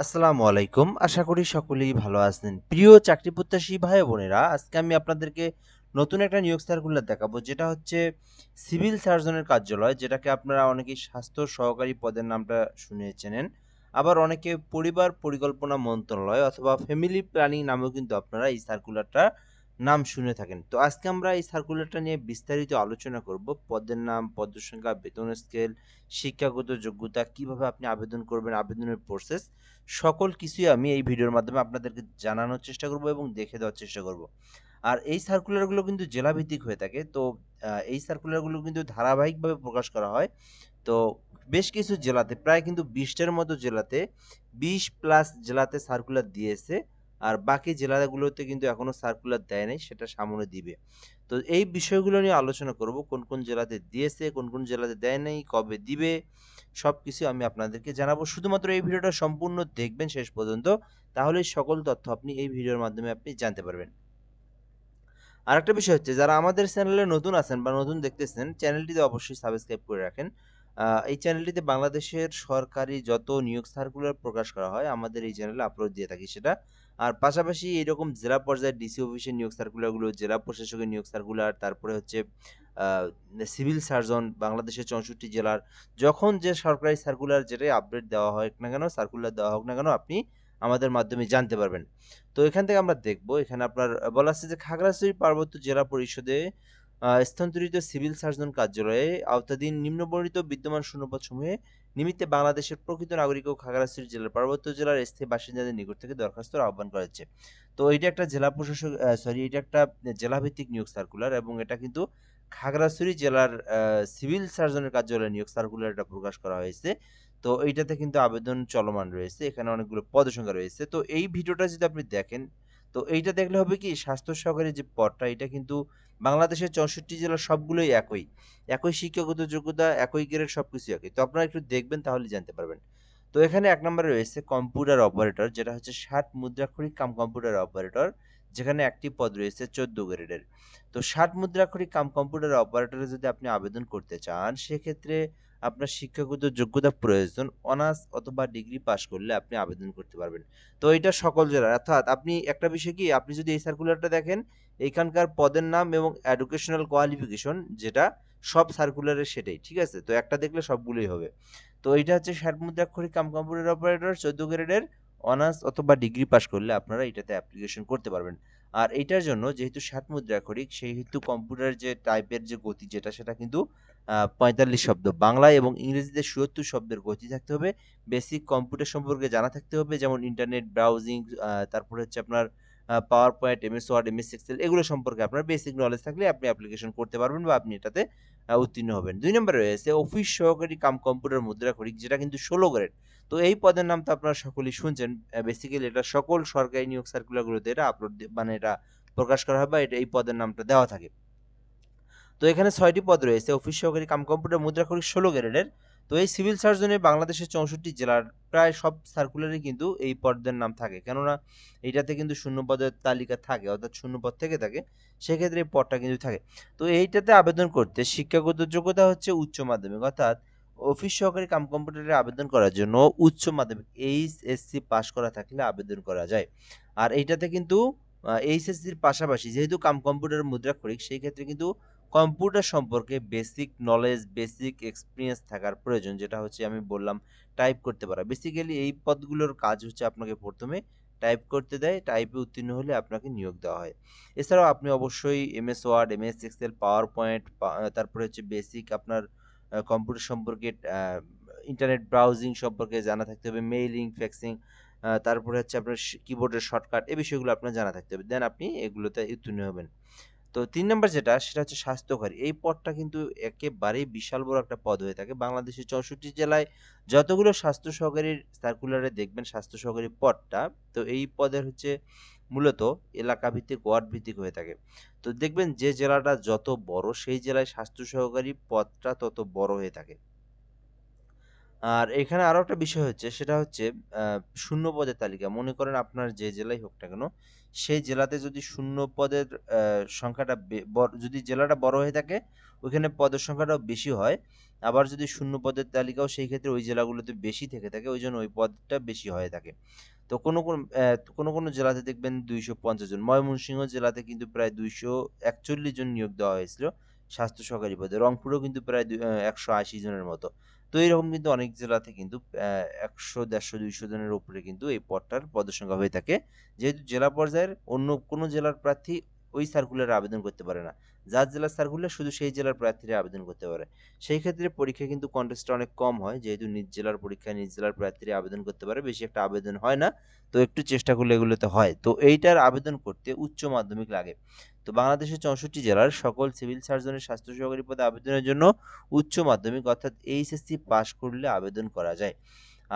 আসসালামু আলাইকুম। আশা করি সকলেই ভালো আছেন। প্রিয় চাকরি প্রত্যাশী ভাই ও বোনেরা, আজকে আমি আপনাদেরকে নতুন একটা নিয়োগ সার্কুলার দেখাবো। যেটা হচ্ছে সিভিল সার্জনের কার্যালয়, যেটাকে আপনারা অনেকেই স্বাস্থ্য সহকারী পদের নামটা শুনে চেনেন। আবার অনেকে পরিবার পরিকল্পনা মন্ত্রণালয় অথবা ফ্যামিলি প্ল্যানিং নামেও কিন্তু আপনারা এই সার্কুলারটা নাম শুনে থাকেন। তো আজকে আমরা এই সার্কুলারটা নিয়ে বিস্তারিত আলোচনা করব। পদের নাম, পদসংখ্যা, বেতন স্কেল, শিক্ষাগত যোগ্যতা, কিভাবে আপনি আবেদন করবেন, আবেদনের প্রসেস, সকল কিছুই আমি এই ভিডিওর মাধ্যমে আপনাদেরকে জানানোর চেষ্টা করব এবং দেখে দেওয়ার চেষ্টা করব। আর এই সার্কুলারগুলো কিন্তু জেলাভিত্তিক হয়ে থাকে। তো এই সার্কুলারগুলো কিন্তু ধারাবাহিকভাবে প্রকাশ করা হয়। তো বেশ কিছু জেলাতে, প্রায় কিন্তু ২০টার মতো জেলাতে, ২০ প্লাস জেলাতে সার্কুলার দিয়েছে। আর বাকি জেলাগুলোতে কিন্তু এখনো সার্কুলার দেয় নাই, সেটা সামনে দিবে। তো এই বিষয়গুলো নিয়ে আলোচনা করব। কোন কোন জেলাতে দিয়েছে, কোন কোন জেলাতে দেয় নাই, কবে দিবে, সবকিছু আমি আপনাদেরকে জানাবো। শুধুমাত্র এই ভিডিওটা সম্পূর্ণ দেখবেন শেষ পর্যন্ত, তাহলেই সকল তথ্য আপনি এই ভিডিওর মাধ্যমে আপনি জানতে পারবেন। আরেকটা বিষয় হচ্ছে, যারা আমাদের চ্যানেলে নতুন আছেন বা নতুন দেখতেছেন, চ্যানেলটিতে অবশ্যই সাবস্ক্রাইব করে রাখেন। এই চ্যানেলটিতে বাংলাদেশের সরকারি যত নিয়োগ সার্কুলার প্রকাশ করা হয়, আমাদের এই চ্যানেলে আপলোড দিয়ে থাকি সেটা। আর পাশাপাশি এরকম জেলা পর্যায়ে ডিসি অফিসের নিয়োগ সার্কুলারগুলো, জেলা প্রশাসকের নিয়োগ সার্কুলার, তারপরে হচ্ছে আ সিভিল সার্জন বাংলাদেশের ৬৪ জেলার যখন যে সরকারি সার্কুলার যেটাই আপডেট দেওয়া হয় না কেন, সার্কুলার দেওয়া হোক না কেন, আপনি আমাদের মাধ্যমে জানতে পারবেন। তো এখান থেকে আমরা দেখব, এখানে আপনার বলা আছে যে খাগড়াছড়ি পার্বত্য জেলা পরিষদে স্থানান্তরিত সিভিল সার্জন কার্যালয়ে আওতাধীন নিম্নবর্ণিত বিদ্যমান শূন্যপদসমূহে নিমিত্তে বাংলাদেশের প্রকৃত নাগরিক ও খাগড়াছড়ি জেলার পার্বত্য জেলার স্থায়ী বাসিন্দাদের নিকট থেকে দরখাস্তর আহ্বান করা হচ্ছে। তো এইটা একটা জেলা প্রশাসক, সরি, এটা একটা জেলাভিত্তিক নিয়োগ সার্কুলার এবং এটা কিন্তু খাগড়াছড়ি জেলার সিভিল সার্জনের কার্যালয়ে নিয়োগ সার্কুলার এটা প্রকাশ করা হয়েছে। তো এইটাতে কিন্তু আবেদন চলমান রয়েছে। এখানে অনেকগুলো পদসংখ্যা রয়েছে। তো এই ভিডিওটা যদি আপনি দেখেন, তো এইটা দেখলে হবে কি, স্বাস্থ্য সহকারী যে পদটা, এটা কিন্তু বাংলাদেশের ৬৪ জেলার সবগুলোই একই। একই শিক্ষাগত যোগ্যতা, একই গ্রেড, সবকিছু একই। তো আপনারা একটু দেখবেন তাহলেই জানতে পারবেন। তো এখানে ১ নম্বরে রয়েছে কম্পিউটার অপারেটর, যেটা হচ্ছে ৬০ মুদ্রাক্ষরিক কাম কম্পিউটার অপারেটর, যেখানে একটি পদ রয়েছে ১৪ গ্রেডের। তো ৬০ মুদ্রাক্ষরিক কাম কম্পিউটার অপারেটরে যদি আপনি আবেদন করতে চান, সেক্ষেত্রে আপনার শিক্ষাগত যোগ্যতা প্রয়োজন। অনার্স অথবা ডিগ্রি পাস করলে আপনি আবেদন করতে পারবেন। তো এটা সকল জেলার, অর্থাৎ আপনি একটা বিষয় কি, আপনি যদি এই সার্কুলারটা দেখেন, এইখানকার পদের নাম এবং এডুকেশনাল কোয়ালিফিকেশন যেটা, সব সার্কুলারে সেটাই। ঠিক আছে? তো একটা দেখলে সবগুলোই হবে। তো এইটা হচ্ছে ৬০ মুদ্রাক্ষরিক কাম কম্পিউটার অপারেটর ১৪ গ্রেডের, অনার্স অথবা ডিগ্রি পাস করলে আপনারা এটাতে অ্যাপ্লিকেশন করতে পারবেন। আর এইটার জন্য যেহেতু ৬০ মুদ্রাক্ষরিক, সেহেতু কম্পিউটার যে টাইপের যে গতি যেটা, সেটা কিন্তু ৪৫ শব্দ। বাংলায় এবং ইংরেজিতে ৭৪ শব্দের গতি থাকতে হবে। বেসিক কম্পিউটার সম্পর্কে জানা থাকতে হবে, যেমন ইন্টারনেট ব্রাউজিং, তারপরে হচ্ছে আপনার PowerPoint, MS Word, MS Excel, এগুলো সম্পর্কে আপনার বেসিক নলেজ থাকলে আপনি অ্যাপ্লিকেশন করতে পারবেন বা আপনি এটাতে উত্তীর্ণ হবেন। ২ নম্বরে রয়েছে অফিস সহকারী কাম কম্পিউটার মুদ্রাক্ষরিক, যেটা কিন্তু ১৬ গ্রেড। তো এই পদের নাম তো আপনারা সকলেই শুনছেন। বেসিক্যালি এটা সকল সরকারি নিয়োগ সার্কুলারগুলোতে এটা আপলোড মানে এটা প্রকাশ করা হয় বা এটা এই পদের নামটা দেওয়া থাকে। তো এখানে ৬টি পদ রয়েছে অফিস সহকারী কাম কম্পিউটার মুদ্রাক্ষরিক ১৬ গ্রেডের। তো এই সিভিল সার্জনে বাংলাদেশের ৬৪ জেলার প্রায় সব সার্কুলারে কিন্তু এই পদের নাম থাকে। কেননা এইটাতে কিন্তু শূন্য পদের তালিকা থাকে, অর্থাৎ শূন্য পদ থেকে থাকে। সেক্ষেত্রে এই পদটা কিন্তু থাকে। তো এইটাতে আবেদন করতে শিক্ষাগত যোগ্যতা হচ্ছে উচ্চ মাধ্যমিক, অর্থাৎ অফিস সহকারী কাম কম্পিউটারে আবেদন করার জন্য উচ্চ মাধ্যমিক এইচএসসি পাস করা থাকলে আবেদন করা যায়। আর এইটাতে কিন্তু এইচএসসির পাশাপাশি যেহেতু কাম কম্পিউটার মুদ্রাক্ষরিক, সেই ক্ষেত্রে কিন্তু কম্পিউটার সম্পর্কে বেসিক নলেজ, বেসিক এক্সপেরিয়েন্স থাকার প্রয়োজন। যেটা হচ্ছে আমি বললাম, টাইপ করতে পারা। বেসিক্যালি এই পদগুলোর কাজ হচ্ছে আপনাকে ১ম এ টাইপ করতে দেয়। টাইপে উত্তীর্ণ হলে আপনাকে নিয়োগ দেওয়া হয়। এছাড়াও আপনি অবশ্যই MS Word, MS Excel, PowerPoint, তারপরে হচ্ছে বেসিক আপনার কম্পিউটার সম্পর্কে, ইন্টারনেট ব্রাউজিং সম্পর্কে জানা থাকতে হবে, মেইলিং, ফ্যাক্সিং, তারপরে হচ্ছে আপনার কিবোর্ডের শর্টকাট, এই বিষয়গুলো আপনার জানা থাকতে হবে। দেন আপনি এগুলোতে উত্তীর্ণ হবেন। তো ৩ নাম্বার যেটা, সেটা হচ্ছে স্বাস্থ্যকর। এই পদটা কিন্তু একেবারেই বিশাল বড় একটা পদ হয়ে থাকে। বাংলাদেশের ৬৪ জেলায় যতগুলো স্বাস্থ্য সহকারীর সার্কুলারে দেখবেন স্বাস্থ্য সহকারী পদটা, তো এই পদের হচ্ছে মূলত এলাকা ভিত্তিক, ওয়ার্ড ভিত্তিক হয়ে থাকে। তো দেখবেন যে জেলাটা যত বড়, সেই জেলায় স্বাস্থ্য সহকারী পদটা তত বড় হয়ে থাকে। আর এখানে আরো একটা বিষয় হচ্ছে, সেটা হচ্ছে আ শূন্য পদের তালিকা। মনে করেন আপনার যে জেলায় হোক না কেন, সেই জেলাতে যদি শূন্য পদের সংখ্যাটা যদি জেলাটা বড় হয়ে থাকে, ওইখানে পদের সংখ্যাটাও বেশি হয়। আবার যদি শূন্য পদের তালিকাও সেই ক্ষেত্রে ওই জেলাগুলোতে বেশি থেকে থাকে, ওই জন্য ওই পদটা বেশি হয়ে থাকে। তো কোনো জেলাতে দেখবেন 250 জন। ময়মনসিংহ জেলাতে কিন্তু প্রায় 241 জন নিয়োগ দেওয়া হয়েছিল স্বাস্থ্য সহকারী পদে। রংপুরেও কিন্তু প্রায় 180 জনের মতো। তো এরকম কিন্তু অনেক জেলাতে কিন্তু 100, 150, 200 জনের উপরে কিন্তু এই পদটার পদসংখ্যা হয়ে থাকে। যেহেতু জেলা পর্যায়ের অন্য কোনো জেলার প্রার্থী ওই সার্কুলারে আবেদন করতে পারে না। যার জেলার সার্কুলার শুধু সেই জেলার প্রার্থীরা আবেদন করতে পারে। সেই ক্ষেত্রে পরীক্ষায় কিন্তু কনটেস্টটা অনেক কম হয়, যেহেতু নিজ জেলার পরীক্ষায় নিজ জেলার প্রার্থীরা আবেদন করতে পারে, বেশি একটা আবেদন হয় না। তো একটু চেষ্টা করলে এগুলোতে হয়। তো এইটার আবেদন করতে উচ্চ মাধ্যমিক লাগে। তো বাংলাদেশের 64 জেলার সকল সিভিল সার্জনের স্বাস্থ্য সহকারী পদে আবেদনের জন্য উচ্চ মাধ্যমিক অর্থাৎ এইচএসসি পাস করলে আবেদন করা যায়।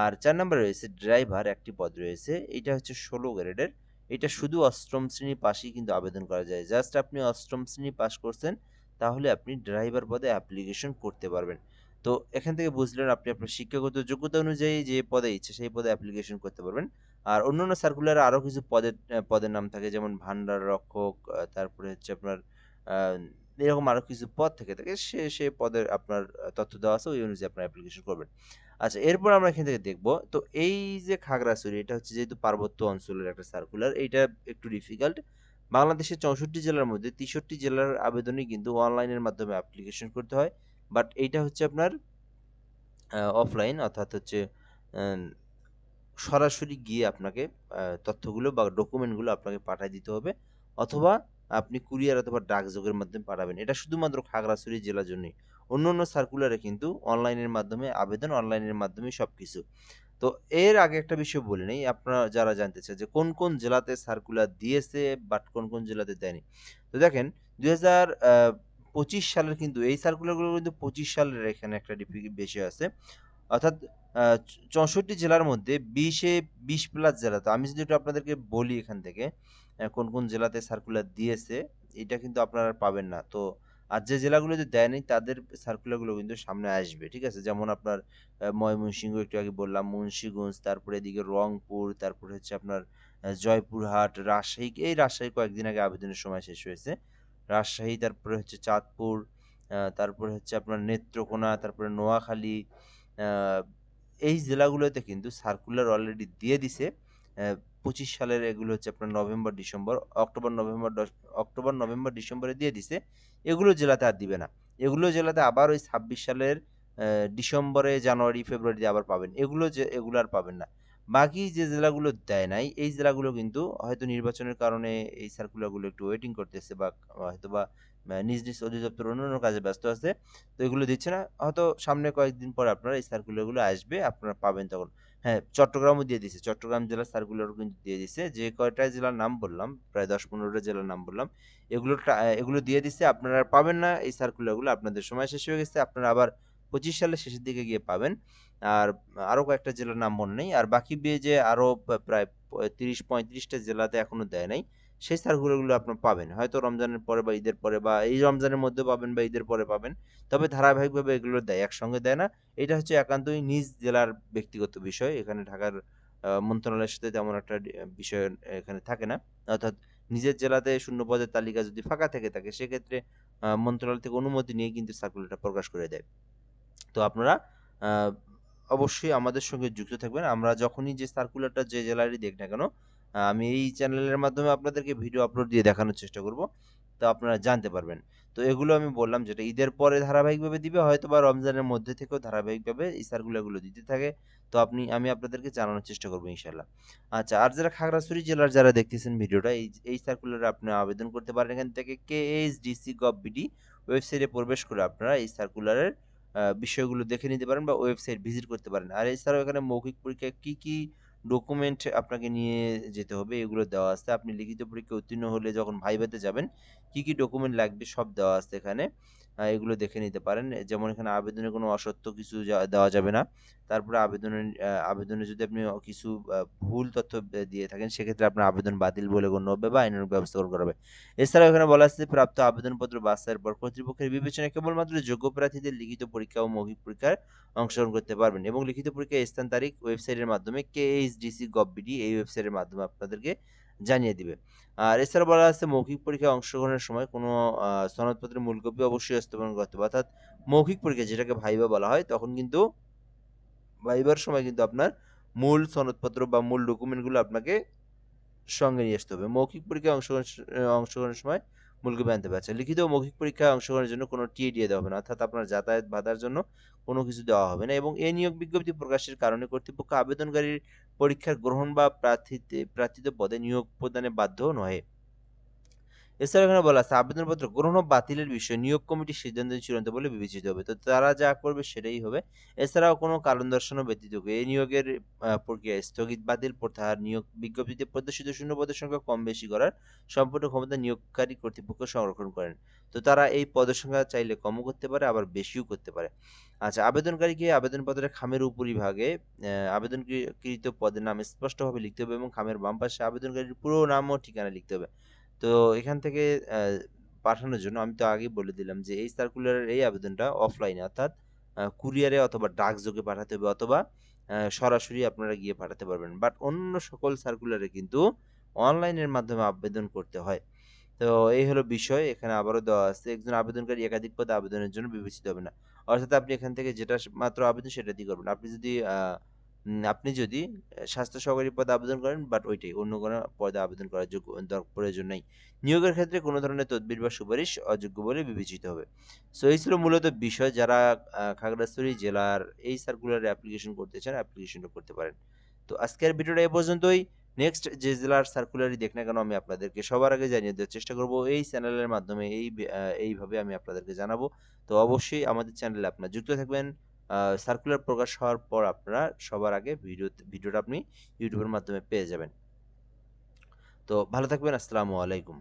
আর 4 নম্বরে রয়েছে ড্রাইভার, একটি পদ রয়েছে। এটা হচ্ছে 16 গ্রেডের। এটা শুধু অষ্টম শ্রেণী পাশেই কিন্তু আবেদন করা যায়। জাস্ট আপনি অষ্টম শ্রেণী পাস করছেন, তাহলে আপনি ড্রাইভার পদে অ্যাপ্লিকেশন করতে পারবেন। তো এখান থেকে বুঝলেন আপনি আপনার শিক্ষাগত যোগ্যতা অনুযায়ী যে পদে ইচ্ছে সেই পদে অ্যাপ্লিকেশন করতে পারবেন। আর অন্যান্য সার্কুলারে আরও কিছু পদের নাম থাকে, যেমন ভান্ডার রক্ষক, তারপরে হচ্ছে আপনার এরকম আরও কিছু পদ থেকে থাকে, সে পদের আপনার তথ্য দেওয়া আছে, ওই অনুযায়ী আপনার অ্যাপ্লিকেশন করবেন। আচ্ছা, এরপর আমরা এখান থেকে দেখব, তো এই যে খাগড়াছড়ি, এটা হচ্ছে যেহেতু পার্বত্য অঞ্চলের একটা সার্কুলার, এইটা একটু ডিফিকাল্ট। বাংলাদেশের 64 জেলার মধ্যে 63 জেলার আবেদনই কিন্তু অনলাইনের মাধ্যমে অ্যাপ্লিকেশন করতে হয়। বাট এইটা হচ্ছে আপনার অফলাইন, অর্থাৎ হচ্ছে আহ, সরাসরি গিয়ে আপনাকে তথ্যগুলো বা ডকুমেন্টগুলো আপনাকে পাঠিয়ে দিতে হবে, অথবা আপনি কুরিয়ার অথবা ডাকযোগের মাধ্যমে পাঠাবেন। এটা শুধুমাত্র খাগড়াছড়ি জেলার জন্যই। অন্য সার্কুলারে কিন্তু অনলাইনের মাধ্যমে আবেদন, অনলাইনের মাধ্যমে সবকিছু। তো এর আগে একটা বিষয় বলে নেই, আপনারা যারা জানতে চান যে কোন কোন জেলাতে সার্কুলার দিয়েছে বাট কোন কোন জেলাতে দেয়নি। তো দেখেন, 2025 সালের কিন্তু এই সার্কুলারগুলো কিন্তু 25 সালের এখানে একটা বিষয় আছে। অর্থাৎ 64 জেলার মধ্যে 20 প্লাস জেলা। তো আমি যদি একটু আপনাদেরকে বলি এখান থেকে কোন কোন জেলাতে সার্কুলার দিয়েছে, এটা কিন্তু আপনারা পাবেন না। তো আর যে জেলাগুলোতে দেয়নি তাদের সার্কুলারগুলো কিন্তু সামনে আসবে, ঠিক আছে? যেমন আপনার ময়মনসিংহ একটু আগে বললাম, মুন্সিগঞ্জ, তারপরে এদিকে রংপুর, তারপরে হচ্ছে আপনার জয়পুরহাট, রাজশাহী। এই রাজশাহী কয়েকদিন আগে আবেদনের সময় শেষ হয়েছে। রাজশাহী, তারপরে হচ্ছে চাঁদপুর, তারপরে হচ্ছে আপনার নেত্রকোনা, তারপরে নোয়াখালী। আহ, এই জেলাগুলোতে কিন্তু সার্কুলার অলরেডি দিয়ে দিছে। 25 সালের এগুলো হচ্ছে আপনার নভেম্বর, ডিসেম্বর, অক্টোবর, নভেম্বর, ডিসেম্বরে দিয়ে দিছে। এগুলো জেলাতে আর দিবে না। এগুলো জেলাতে আবার ওই 26 সালের ডিসেম্বরে, জানুয়ারি, ফেব্রুয়ারিতে আবার পাবেন। এগুলো আর পাবেন না। বাকি যে জেলাগুলো দেয় নাই, এই জেলাগুলো কিন্তু হয়তো নির্বাচনের কারণে এই সার্কুলারগুলো একটু ওয়েটিং করতেছে, বা হয়তো বা নিজ নিজ অধিদপ্তর অন্যান্য কাজে ব্যস্ত আছে। তো এগুলো দিচ্ছে না, হয়তো সামনে কয়েকদিন পর আপনারা এই সার্কুলারগুলো আসবে, আপনারা পাবেন তখন। হ্যাঁ, চট্টগ্রামও দিয়ে দিছে, চট্টগ্রাম জেলার সার্কুলারও কিন্তু দিয়ে দিছে। যে কয়টা জেলার নাম বললাম, প্রায় 10-15টা জেলার নাম বললাম, এগুলো দিয়ে দিছে। আপনারা আর পাবেন না এই সার্কুলারগুলো, আপনাদের সময় শেষ হয়ে গেছে। আপনারা আবার 25 সালের শেষের দিকে গিয়ে পাবেন। আর আরো কয়েকটা জেলার নাম মনে নেই। আর বাকি যে আরো প্রায় 30-35টা জেলাতে এখনো দেয় নাই, সেই সার্কুলারগুলো আপনার পাবেন হয়তো রমজানের পরে বা ঈদের পরে, বা এই রমজানের মধ্যে পাবেন বা ঈদের পরে পাবেন। তবে ধারাবাহিকভাবে এগুলো দেয়, একসঙ্গে দেয় না। এটা হচ্ছে একান্তই নিজ জেলার ব্যক্তিগত বিষয়। এখানে ঢাকার মন্ত্রণালয়ের সাথে তেমন একটা বিষয় এখানে থাকে না। অর্থাৎ নিজের জেলাতে শূন্য পদের তালিকা যদি ফাঁকা থেকে থাকে, সেক্ষেত্রে মন্ত্রণালয় থেকে অনুমতি নিয়ে কিন্তু সার্কুলারটা প্রকাশ করে দেয়। তো আপনারা আহ, অবশ্যই আমাদের সঙ্গে যুক্ত থাকবেন। আমরা যখনই যে সার্কুলারটা যে জেলারই দেখ না কেন, আমি এই চ্যানেলের মাধ্যমে আপনাদেরকে ভিডিও আপলোড দিয়ে দেখানোর চেষ্টা করব। তো আপনারা জানতে পারবেন। তো এগুলো আমি বললাম যেটা ঈদের পরে ধারাবাহিকভাবে দিবে, হয়তো বা রমজানের মধ্যে থেকেও ধারাবাহিকভাবে এই সার্কুলারগুলো দিতে থাকে। তো আমি আপনাদেরকে জানানোর চেষ্টা করবো ইনশাল্লাহ। আচ্ছা, আর যারা খাগড়াছড়ি জেলার যারা দেখতেছেন ভিডিওটা, এই সার্কুলারে আপনি আবেদন করতে পারেন এখান থেকে KHDC.gov.bd ওয়েবসাইটে প্রবেশ করে আপনারা এই সার্কুলারের বিষয়গুলো দেখে নিতে পারেন বা ওয়েবসাইট ভিজিট করতে পারেন। আর এছাড়াও এখানে মৌখিক পরীক্ষায় কি কি ডকুমেন্ট আপনাকে নিয়ে যেতে হবে এগুলো দেওয়া আছে। আপনি লিখিত পরীক্ষায় উত্তীর্ণ হলে যখন ভাইভাতে যাবেন, কি কি ডকুমেন্ট লাগবে সব দেওয়া আছে এখানে। এগুলো দেখে নিতে পারেন। যেমন এখানে আবেদনে কোনো অসত্য কিছু দেওয়া যাবে না। তারপরে আবেদনে যদি আপনি কিছু ভুল তথ্য দিয়ে থাকেন, সেক্ষেত্রে আপনার আবেদন বাতিল বলে গণ্য হবে বা আইনানুগ ব্যবস্থা গ্রহণ করা হবে। এছাড়াও এখানে বলা আছে, প্রাপ্ত আবেদনপত্র বাছাইয়ের পর কর্তৃপক্ষের বিবেচনায় কেবলমাত্র যোগ্য প্রার্থীদের লিখিত পরীক্ষা ও মৌখিক পরীক্ষায় অংশগ্রহণ করতে পারবেন, এবং লিখিত পরীক্ষার স্থান তারিখ ওয়েবসাইটের মাধ্যমে KHDC.gov.bd এই ওয়েবসাইটের মাধ্যমে আপনাদেরকে জানিয়ে দিবে। আর এছাড়া বলা আছে, মৌখিক পরীক্ষায় অংশগ্রহণের সময় কোনো সনদপত্রের মূল কপি অবশ্যই হস্তান্তর করতে হবে। অর্থাৎ মৌখিক পরীক্ষা যেটাকে ভাইবা বলা হয়, তখন কিন্তু ভাইবার সময় কিন্তু আপনার মূল সনদপত্র বা মূল ডকুমেন্টগুলো আপনাকে সঙ্গে নিয়ে আসতে হবে। মৌখিক পরীক্ষায় অংশগ্রহণের সময় মূল কপি আনতে হবে। আচ্ছা, লিখিত ও মৌখিক পরীক্ষায় অংশগ্রহণের জন্য কোনো টিএ দিয়ে দেওয়া হবে না, অর্থাৎ আপনার যাতায়াত ভাতার জন্য কোনো কিছু দেওয়া হবে না। এবং এই নিয়োগ বিজ্ঞপ্তি প্রকাশের কারণে কর্তৃপক্ষ আবেদনকারীর পরীক্ষার গ্রহণ বা প্রার্থিত পদে নিয়োগ প্রদানে বাধ্য নয়। এছাড়া এখানে বলা আছে আবেদনপত্র গ্রহণ ও বাতিলের বিষয়ে নিয়োগ কমিটির সিদ্ধান্ত চূড়ান্ত বলে বিবেচিত হবে। তো তারা যা করবে সেটাই হবে। এছাড়াও কোনো কারণ দর্শানো ব্যতীত এই নিয়োগের প্রক্রিয়া স্থগিত, বাতিল, প্রত্যাহার, নিয়োগ বিজ্ঞপ্তিতে প্রদর্শিত শূন্যপদের সংখ্যা কম বেশি করার সম্পূর্ণ ক্ষমতা নিয়োগকারী কর্তৃপক্ষ সংরক্ষণ করেন। তো তারা এই পদের সংখ্যা চাইলে কমও করতে পারে, আবার বেশিও করতে পারে। আচ্ছা, আবেদনকারীকে আবেদনপত্রের খামের উপরিভাগে আবেদনকৃত পদের নাম স্পষ্টভাবে লিখতে হবে এবং খামের বাম পাশে আবেদনকারীর পুরো নাম ও ঠিকানা লিখতে হবে। তো এখান থেকে পাঠানোর জন্য আমি তো আগেই বলে দিলাম যে এই সার্কুলারের এই আবেদনটা অফলাইনে, অর্থাৎ কুরিয়ারে অথবা ডাকযোগে পাঠাতে হবে, অথবা সরাসরি আপনারা গিয়ে পাঠাতে পারবেন। বাট অন্য সকল সার্কুলারে কিন্তু অনলাইনের মাধ্যমে আবেদন করতে হয়। তো এই হলো বিষয়। এখানে আবারও দেওয়া আছে একজন আবেদনকারী একাধিক পদে আবেদনের জন্য বিবেচিত হবে না। অর্থাৎ আপনি এখান থেকে যেটা মাত্র আবেদন সেটা দিয়ে করবেন। আপনি যদি স্বাস্থ্য সহকারী পদে আবেদন করেন, বাট ওইটাই, অন্য কোনো পদে আবেদন করার প্রয়োজন নেই। নিয়োগের ক্ষেত্রে কোনো ধরনের তদবির বা সুপারিশ অযোগ্য বলে বিবেচিত হবে। সো এই ছিল মূলত বিষয়। যারা খাগড়াছড়ি জেলার এই সার্কুলারে অ্যাপ্লিকেশন করতে চান, অ্যাপ্লিকেশনটা করতে পারেন। তো আজকের ভিডিওটা এ পর্যন্তই। নেক্সট যে জেলার সার্কুলারই দেখ না কেন, আমি আপনাদেরকে সবার আগে জানিয়ে দেওয়ার চেষ্টা করব এই চ্যানেলের মাধ্যমে। এইভাবে আমি আপনাদেরকে জানাবো। তো অবশ্যই আমাদের চ্যানেলে আপনারা যুক্ত থাকবেন। সার্কুলার প্রকাশ হওয়ার পর আপনারা সবার আগে ভিডিওটা আপনি ইউটিউবের মাধ্যমে পেয়ে যাবেন। তো ভালো থাকবেন। আসসালামু আলাইকুম।